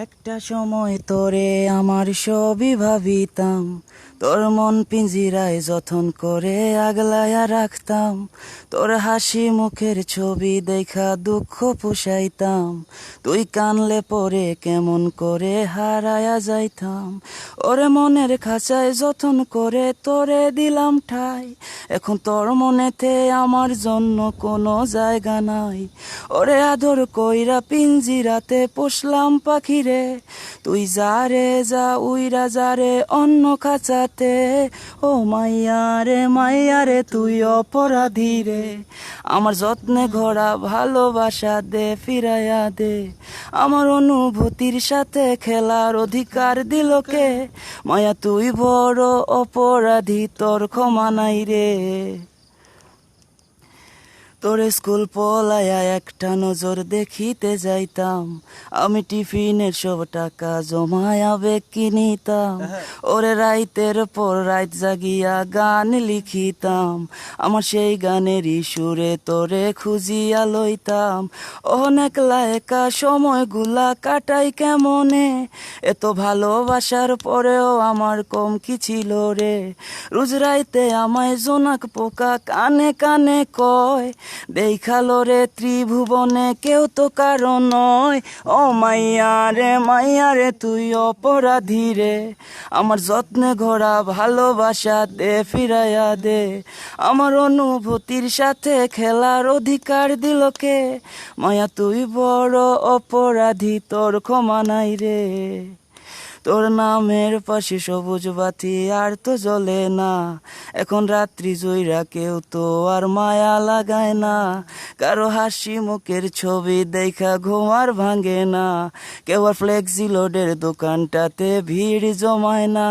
একটা সময় তোরে আমার সবই ভাবিতাম, তোর মন পিঞ্জিরায় যতন করে আগলায়া রাখতাম, তোর হাসি মুখের ছবি দেখা দুঃখ পুষাইতাম, তুই কানলে পরে কেমন করে হারায়া যাইতাম। ওরে মনের খাঁচায় যতন করে তোরে দিলাম ঠাই, এখন তোর মনেতে আমার জন্য কোনো জায়গা নাই। ওরে আদর কইরা পিঞ্জিরাতে পোষলাম পাখি রে, তুই যারে যা উইরা যারে অন্য খাঁচাতে। ও মাইয়া রে তুই অপরাধী রে, আমার যত্নে ঘোরা ভালোবাসা দে ফিরাইয়া দে। আমার অনুভূতির সাথে খেলার অধিকার দিল কে? মায়া তুই বড় অপরাধী, তোর ক্ষমা নাই রে। তোরে স্কুল পলায়া একটা নজর দেখিতে যাইতাম, আমি টিফিনের সব টাকা জমায়া বেগ কিনিতাম। ওরে রাইতের পর রাত জাগিয়া গান লিখিতাম, আমার সেই গানেরই সুরে তোরে খুঁজিয়া লইতাম। অনেক একা সময়গুলা কাটাই কেমনে, এত ভালোবাসার পরেও আমার কম কি ছিল রে। রোজ রাইতে আমায় জোনাক পোকা কানে কানে কয়, দেখালো রে ত্রিভুবনে কেউ তো কারো নয়। ও মাইয়া রে তুই অপরাধী রে, আমার যত্নে ঘোরা ভালোবাসা দে ফিরাইয়া দে। আমার অনুভূতির সাথে খেলার অধিকার দিল কে? মায়া তুই বড় অপরাধী, তোর ক্ষমা নাই রে। তোর নামের পাশে সবুজ বাতি আর তো জ্বলে না, এখন রাত্রি জইরা কেউ তো আর মায়া লাগায় না। কারো হাসি মুখের ছবি দেখা ঘুম আর ভাঙে না, কেউ আর ফ্লেক্সি লোডের দোকানটাতে ভিড় জমায় না।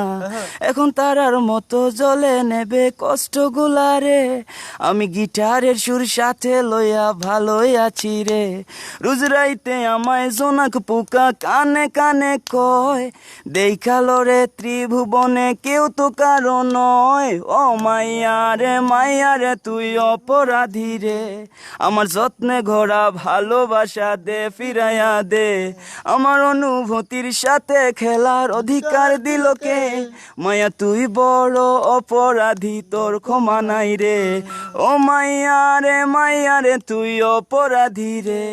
এখন তারার মতো জ্বলে নেবে কষ্টগুলা রে, আমি গিটারের সুর সাথে লইয়া ভালোই আছি রে। রোজ রাইতে আমায় জোনাক পোকা কানে কানে কয়, দেখালো রে ত্রিভুবনে কেউ তো কারো নয়। ও মাইয়া রে তুই অপরাধী রে, আমার যত্নে ঘোরা ভালোবাসা দে ফিরাইয়া দে। আমার অনুভূতির সাথে খেলার অধিকার দিল কে? মায়া তুই বড় অপরাধী, তোর ক্ষমা নাই রে। ও মাইয়া রে তুই অপরাধী রে,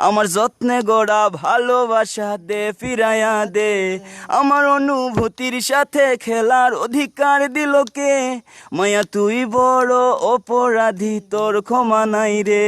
আমার যত্নে গড়া ভালোবাসা দে ফিরাইয়া দে। আমার অনুভূতির সাথে খেলার অধিকার দিল কে? মায়া তুই বড় অপরাধী, তোর ক্ষমা নাই রে।